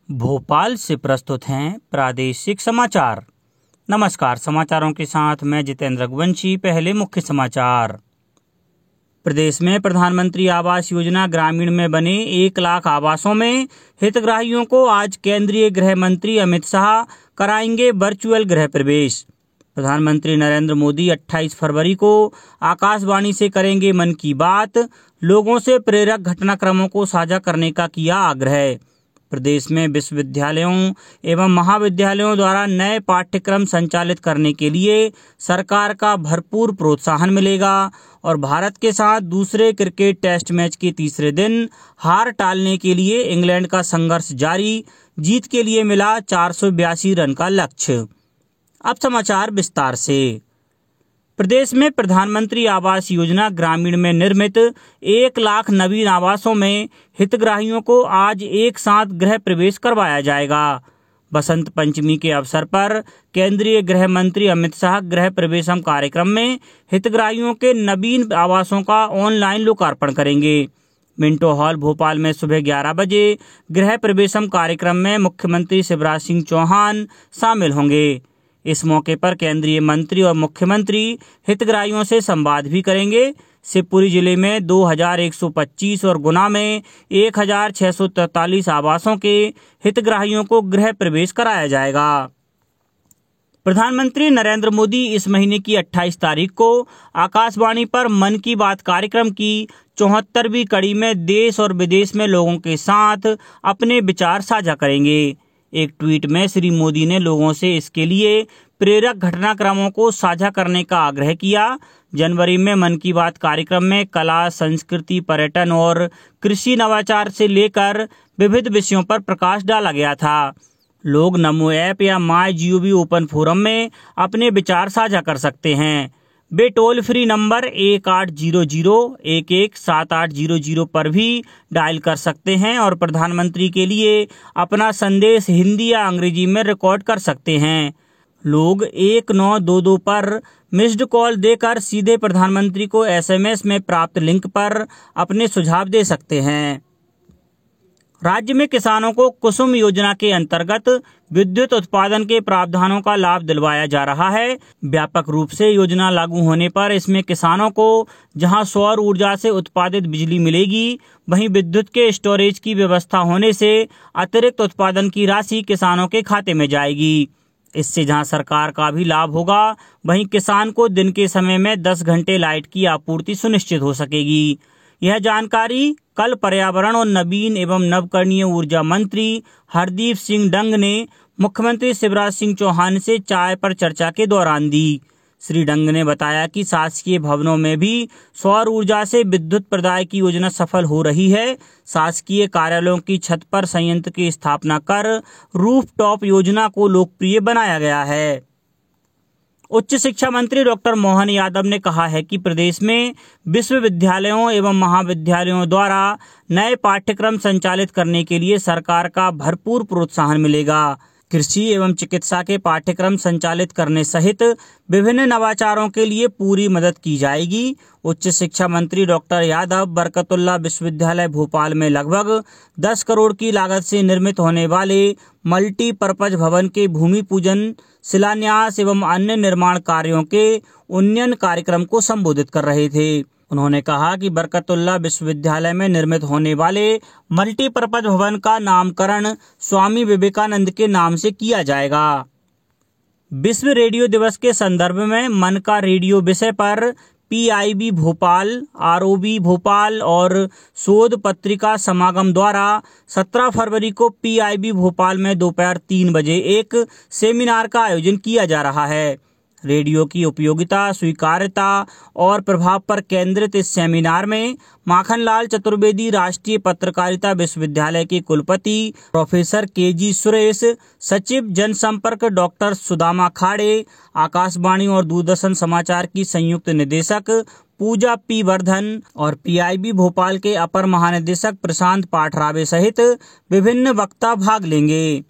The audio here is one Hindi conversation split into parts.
भोपाल से प्रस्तुत हैं प्रादेशिक समाचार। नमस्कार, समाचारों के साथ मैं जितेंद्र रघुवंशी। पहले मुख्य समाचार। प्रदेश में प्रधानमंत्री आवास योजना ग्रामीण में बने 1 लाख आवासों में हितग्राहियों को आज केंद्रीय गृह मंत्री अमित शाह कराएंगे वर्चुअल गृह प्रवेश। प्रधानमंत्री नरेंद्र मोदी 28 फरवरी को आकाशवाणी से करेंगे मन की बात। लोगों से प्रेरक घटनाक्रमों को साझा करने का किया आग्रह। प्रदेश में विश्वविद्यालयों एवं महाविद्यालयों द्वारा नए पाठ्यक्रम संचालित करने के लिए सरकार का भरपूर प्रोत्साहन मिलेगा और भारत के साथ दूसरे क्रिकेट टेस्ट मैच के तीसरे दिन हार टालने के लिए इंग्लैंड का संघर्ष जारी। जीत के लिए मिला 482 रन का लक्ष्य। अब समाचार विस्तार से। प्रदेश में प्रधानमंत्री आवास योजना ग्रामीण में निर्मित 1 लाख नवीन आवासों में हितग्राहियों को आज एक साथ गृह प्रवेश करवाया जाएगा। बसंत पंचमी के अवसर पर केंद्रीय गृह मंत्री अमित शाह गृह प्रवेशम कार्यक्रम में हितग्राहियों के नवीन आवासों का ऑनलाइन लोकार्पण करेंगे। मिंटो हॉल भोपाल में सुबह 11 बजे गृह प्रवेशम कार्यक्रम में मुख्यमंत्री शिवराज सिंह चौहान शामिल होंगे। इस मौके पर केंद्रीय मंत्री और मुख्यमंत्री हितग्राहियों से संवाद भी करेंगे। शिवपुरी जिले में 2125 और गुना में 1643 आवासों के हितग्राहियों को गृह प्रवेश कराया जाएगा। प्रधानमंत्री नरेंद्र मोदी इस महीने की 28 तारीख को आकाशवाणी पर मन की बात कार्यक्रम की 74वीं कड़ी में देश और विदेश में लोगों के साथ अपने विचार साझा करेंगे। एक ट्वीट में श्री मोदी ने लोगों से इसके लिए प्रेरक घटनाक्रमों को साझा करने का आग्रह किया। जनवरी में मन की बात कार्यक्रम में कला, संस्कृति, पर्यटन और कृषि नवाचार से लेकर विविध विषयों पर प्रकाश डाला गया था। लोग नमो ऐप या माईजीओवी ओपन फोरम में अपने विचार साझा कर सकते हैं। वे टोल फ्री नंबर 1800-117800 पर भी डायल कर सकते हैं और प्रधानमंत्री के लिए अपना संदेश हिंदी या अंग्रेजी में रिकॉर्ड कर सकते हैं। लोग 1922 पर मिस्ड कॉल देकर सीधे प्रधानमंत्री को SMS में प्राप्त लिंक पर अपने सुझाव दे सकते हैं। राज्य में किसानों को कुसुम योजना के अंतर्गत विद्युत उत्पादन के प्रावधानों का लाभ दिलवाया जा रहा है। व्यापक रूप से योजना लागू होने पर इसमें किसानों को जहां सौर ऊर्जा से उत्पादित बिजली मिलेगी, वहीं विद्युत के स्टोरेज की व्यवस्था होने से अतिरिक्त उत्पादन की राशि किसानों के खाते में जाएगी। इससे जहां सरकार का भी लाभ होगा, वहीं किसान को दिन के समय में 10 घंटे लाइट की आपूर्ति सुनिश्चित हो सकेगी। यह जानकारी कल पर्यावरण और नवीन एवं नवकरणीय ऊर्जा मंत्री हरदीप सिंह डंग ने मुख्यमंत्री शिवराज सिंह चौहान से चाय पर चर्चा के दौरान दी। श्री डंग ने बताया कि शासकीय भवनों में भी सौर ऊर्जा से विद्युत प्रदाय की योजना सफल हो रही है। शासकीय कार्यालयों की छत पर संयंत्र की स्थापना कर रूफटॉप योजना को लोकप्रिय बनाया गया है। उच्च शिक्षा मंत्री डॉक्टर मोहन यादव ने कहा है कि प्रदेश में विश्वविद्यालयों एवं महाविद्यालयों द्वारा नए पाठ्यक्रम संचालित करने के लिए सरकार का भरपूर प्रोत्साहन मिलेगा। कृषि एवं चिकित्सा के पाठ्यक्रम संचालित करने सहित विभिन्न नवाचारों के लिए पूरी मदद की जाएगी। उच्च शिक्षा मंत्री डॉक्टर यादव बरकतुल्लाह विश्वविद्यालय भोपाल में लगभग 10 करोड़ की लागत से निर्मित होने वाले मल्टीपर्पज भवन के भूमि पूजन, शिलान्यास एवं अन्य निर्माण कार्यों के उन्नयन कार्यक्रम को संबोधित कर रहे थे। उन्होंने कहा कि बरकतुल्लाह विश्वविद्यालय में निर्मित होने वाले मल्टीपर्पज भवन का नामकरण स्वामी विवेकानंद के नाम से किया जाएगा। विश्व रेडियो दिवस के संदर्भ में मन का रेडियो विषय पर PIB भोपाल, ROB भोपाल और शोध पत्रिका समागम द्वारा 17 फरवरी को PIB भोपाल में दोपहर 3 बजे एक सेमिनार का आयोजन किया जा रहा है। रेडियो की उपयोगिता, स्वीकार्यता और प्रभाव पर केंद्रित इस सेमिनार में माखनलाल चतुर्वेदी राष्ट्रीय पत्रकारिता विश्वविद्यालय के कुलपति प्रोफेसर KG सुरेश, सचिव जनसंपर्क डॉक्टर सुदामा खाड़े, आकाशवाणी और दूरदर्शन समाचार की संयुक्त निदेशक पूजा P वर्धन और PIB भोपाल के अपर महानिदेशक प्रशांत पाठराबे सहित विभिन्न वक्ता भाग लेंगे।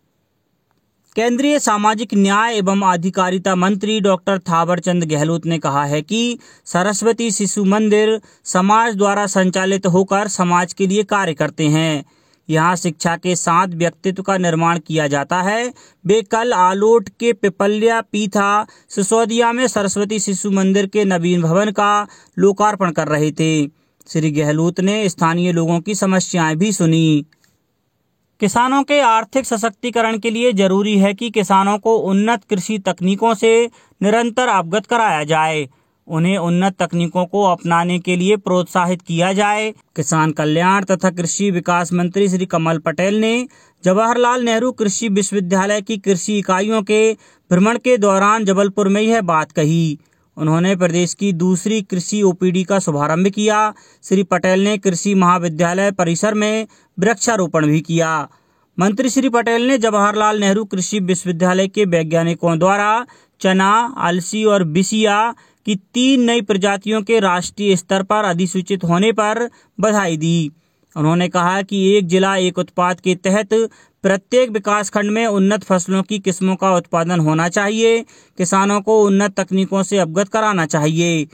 केंद्रीय सामाजिक न्याय एवं अधिकारिता मंत्री डॉक्टर थावरचंद गहलोत ने कहा है कि सरस्वती शिशु मंदिर समाज द्वारा संचालित होकर समाज के लिए कार्य करते हैं। यहाँ शिक्षा के साथ व्यक्तित्व का निर्माण किया जाता है। वे कल आलोट के पिपल्या पीथा सिसोदिया में सरस्वती शिशु मंदिर के नवीन भवन का लोकार्पण कर रहे थे। श्री गहलोत ने स्थानीय लोगों की समस्याएं भी सुनी। किसानों के आर्थिक सशक्तिकरण के लिए जरूरी है कि किसानों को उन्नत कृषि तकनीकों से निरंतर अवगत कराया जाए, उन्हें उन्नत तकनीकों को अपनाने के लिए प्रोत्साहित किया जाए। किसान कल्याण तथा कृषि विकास मंत्री श्री कमल पटेल ने जवाहरलाल नेहरू कृषि विश्वविद्यालय की कृषि इकाइयों के भ्रमण के दौरान जबलपुर में यह बात कही। उन्होंने प्रदेश की दूसरी कृषि ओपीडी का शुभारंभ किया। श्री पटेल ने कृषि महाविद्यालय परिसर में वृक्षारोपण भी किया। मंत्री श्री पटेल ने जवाहरलाल नेहरू कृषि विश्वविद्यालय के वैज्ञानिकों द्वारा चना, अलसी और बिसिया की 3 नई प्रजातियों के राष्ट्रीय स्तर पर अधिसूचित होने पर बधाई दी। उन्होंने कहा कि एक जिला एक उत्पाद के तहत प्रत्येक विकासखंड में उन्नत फसलों की किस्मों का उत्पादन होना चाहिए। किसानों को उन्नत तकनीकों से अवगत कराना चाहिए,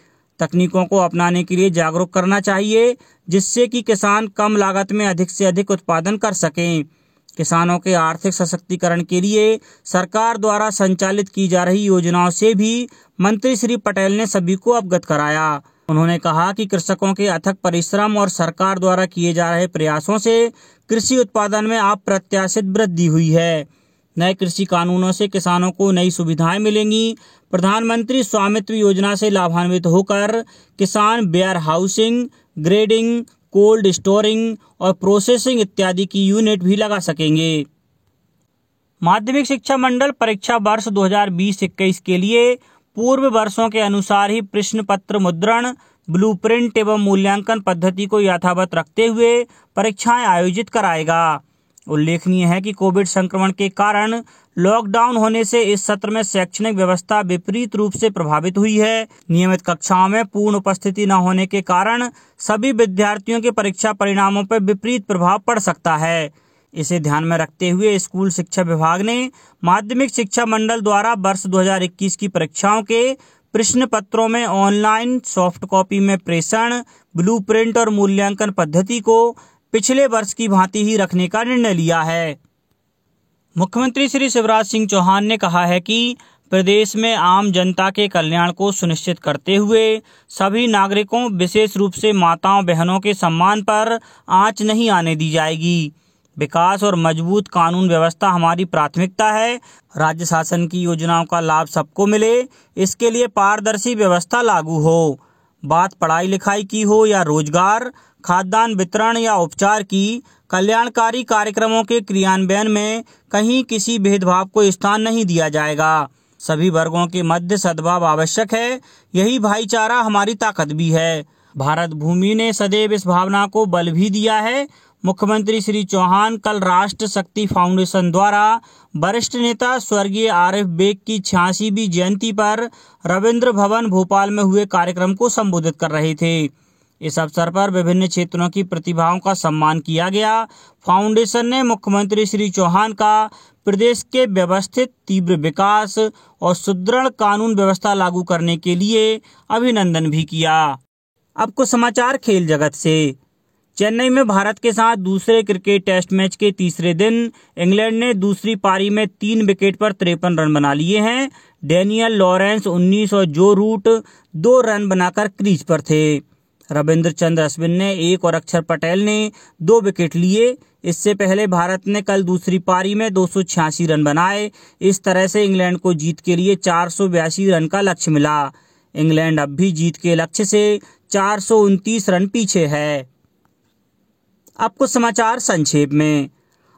तकनीकों को अपनाने के लिए जागरूक करना चाहिए, जिससे कि किसान कम लागत में अधिक से अधिक उत्पादन कर सकें। किसानों के आर्थिक सशक्तिकरण के लिए सरकार द्वारा संचालित की जा रही योजनाओं से भी मंत्री श्री पटेल ने सभी को अवगत कराया। उन्होंने कहा कि कृषकों के अथक परिश्रम और सरकार द्वारा किए जा रहे प्रयासों से कृषि उत्पादन में अप्रत्याशित वृद्धि हुई है। नए कृषि कानूनों से किसानों को नई सुविधाएं मिलेंगी। प्रधानमंत्री स्वामित्व योजना से लाभान्वित होकर किसान warehousing, grading, cold storing और प्रोसेसिंग इत्यादि की यूनिट भी लगा सकेंगे। माध्यमिक शिक्षा मंडल परीक्षा वर्ष 2020-21 के लिए पूर्व वर्षों के अनुसार ही प्रश्न पत्र मुद्रण, ब्लूप्रिंट एवं मूल्यांकन पद्धति को यथावत रखते हुए परीक्षाएं आयोजित कराएगा। उल्लेखनीय है कि कोविड संक्रमण के कारण लॉकडाउन होने से इस सत्र में शैक्षणिक व्यवस्था विपरीत रूप से प्रभावित हुई है। नियमित कक्षाओं में पूर्ण उपस्थिति न होने के कारण सभी विद्यार्थियों के परीक्षा परिणामों पर विपरीत प्रभाव पड़ सकता है। इसे ध्यान में रखते हुए स्कूल शिक्षा विभाग ने माध्यमिक शिक्षा मंडल द्वारा वर्ष 2021 की परीक्षाओं के प्रश्न पत्रों में ऑनलाइन सॉफ्ट कॉपी में प्रेषण, ब्लूप्रिंट और मूल्यांकन पद्धति को पिछले वर्ष की भांति ही रखने का निर्णय लिया है। मुख्यमंत्री श्री शिवराज सिंह चौहान ने कहा है कि प्रदेश में आम जनता के कल्याण को सुनिश्चित करते हुए सभी नागरिकों, विशेष रूप से माताओं बहनों के सम्मान पर आंच नहीं आने दी जाएगी। विकास और मजबूत कानून व्यवस्था हमारी प्राथमिकता है। राज्य शासन की योजनाओं का लाभ सबको मिले, इसके लिए पारदर्शी व्यवस्था लागू हो। बात पढ़ाई लिखाई की हो या रोजगार, खाद्यान्न वितरण या उपचार की, कल्याणकारी कार्यक्रमों के क्रियान्वयन में कहीं किसी भेदभाव को स्थान नहीं दिया जाएगा। सभी वर्गों के मध्य सद्भाव आवश्यक है, यही भाईचारा हमारी ताकत भी है। भारत भूमि ने सदैव इस भावना को बल भी दिया है। मुख्यमंत्री श्री चौहान कल राष्ट्र शक्ति फाउंडेशन द्वारा वरिष्ठ नेता स्वर्गीय आरिफ बेग की 86वीं जयंती पर रविंद्र भवन भोपाल में हुए कार्यक्रम को संबोधित कर रहे थे। इस अवसर पर विभिन्न क्षेत्रों की प्रतिभाओं का सम्मान किया गया। फाउंडेशन ने मुख्यमंत्री श्री चौहान का प्रदेश के व्यवस्थित, तीव्र विकास और सुदृढ़ कानून व्यवस्था लागू करने के लिए अभिनंदन भी किया। अब कुछ समाचार खेल जगत से। चेन्नई में भारत के साथ दूसरे क्रिकेट टेस्ट मैच के तीसरे दिन इंग्लैंड ने दूसरी पारी में 3 विकेट पर 53 रन बना लिए हैं। डेनियल लॉरेंस 19 और जो रूट 2 रन बनाकर क्रीज पर थे। रविंद्र चंद्र अश्विन ने 1 और अक्षर पटेल ने 2 विकेट लिए। इससे पहले भारत ने कल दूसरी पारी में 286 रन बनाए। इस तरह से इंग्लैंड को जीत के लिए 482 रन का लक्ष्य मिला। इंग्लैंड अब भी जीत के लक्ष्य से 429 रन पीछे है। अब कुछ समाचार संक्षेप में।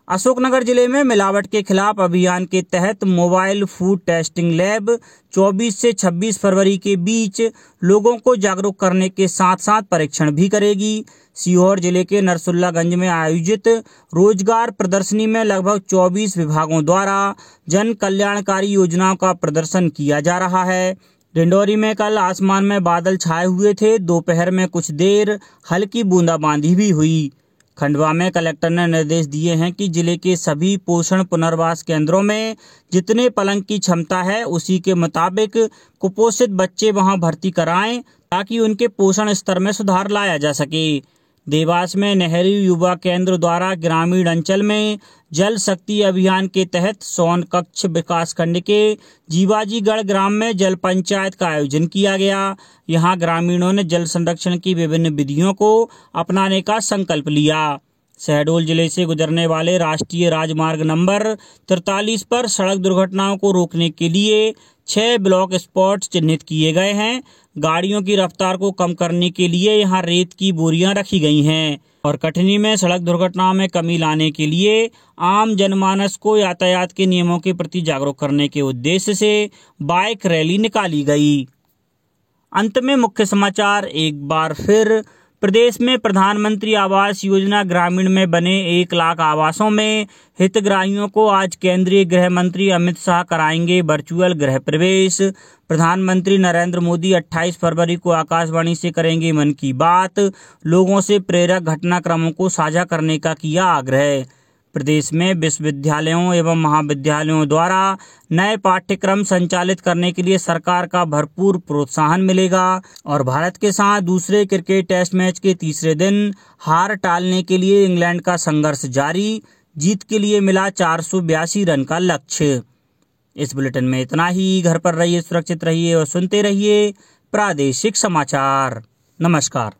अशोकनगर जिले में मिलावट के खिलाफ अभियान के तहत मोबाइल फूड टेस्टिंग लैब 24 से 26 फरवरी के बीच लोगों को जागरूक करने के साथ साथ परीक्षण भी करेगी। सीहोर जिले के नरसुल्लागंज में आयोजित रोजगार प्रदर्शनी में लगभग 24 विभागों द्वारा जन कल्याणकारी योजनाओं का प्रदर्शन किया जा रहा है। डिंडोरी में कल आसमान में बादल छाए हुए थे। दोपहर में कुछ देर हल्की बूंदाबांदी भी हुई। खंडवा में कलेक्टर ने निर्देश दिए हैं कि जिले के सभी पोषण पुनर्वास केंद्रों में जितने पलंग की क्षमता है उसी के मुताबिक कुपोषित बच्चे वहां भर्ती कराएं ताकि उनके पोषण स्तर में सुधार लाया जा सके। देवास में नेहरू युवा केंद्र द्वारा ग्रामीण अंचल में जल शक्ति अभियान के तहत सोनकच्छ विकासखंड के जीवाजीगढ़ ग्राम में जल पंचायत का आयोजन किया गया। यहां ग्रामीणों ने जल संरक्षण की विभिन्न विधियों को अपनाने का संकल्प लिया। शहडोल जिले से गुजरने वाले राष्ट्रीय राजमार्ग नंबर 43 पर सड़क दुर्घटनाओं को रोकने के लिए 6 ब्लॉक स्पॉट्स चिन्हित किए गए हैं। गाड़ियों की रफ्तार को कम करने के लिए यहां रेत की बोरियां रखी गई हैं और कटनी में सड़क दुर्घटनाओं में कमी लाने के लिए आम जनमानस को यातायात के नियमों के प्रति जागरूक करने के उद्देश्य से बाइक रैली निकाली गई। अंत में मुख्य समाचार एक बार फिर। प्रदेश में प्रधानमंत्री आवास योजना ग्रामीण में बने 1 लाख आवासों में हितग्राहियों को आज केंद्रीय गृह मंत्री अमित शाह कराएंगे वर्चुअल गृह प्रवेश। प्रधानमंत्री नरेंद्र मोदी 28 फरवरी को आकाशवाणी से करेंगे मन की बात। लोगों से प्रेरक घटनाक्रमों को साझा करने का किया आग्रह। प्रदेश में विश्वविद्यालयों एवं महाविद्यालयों द्वारा नए पाठ्यक्रम संचालित करने के लिए सरकार का भरपूर प्रोत्साहन मिलेगा। और भारत के साथ दूसरे क्रिकेट टेस्ट मैच के तीसरे दिन हार टालने के लिए इंग्लैंड का संघर्ष जारी। जीत के लिए मिला 482 रन का लक्ष्य। इस बुलेटिन में इतना ही। घर पर रहिए, सुरक्षित रहिए और सुनते रहिए प्रादेशिक समाचार। नमस्कार।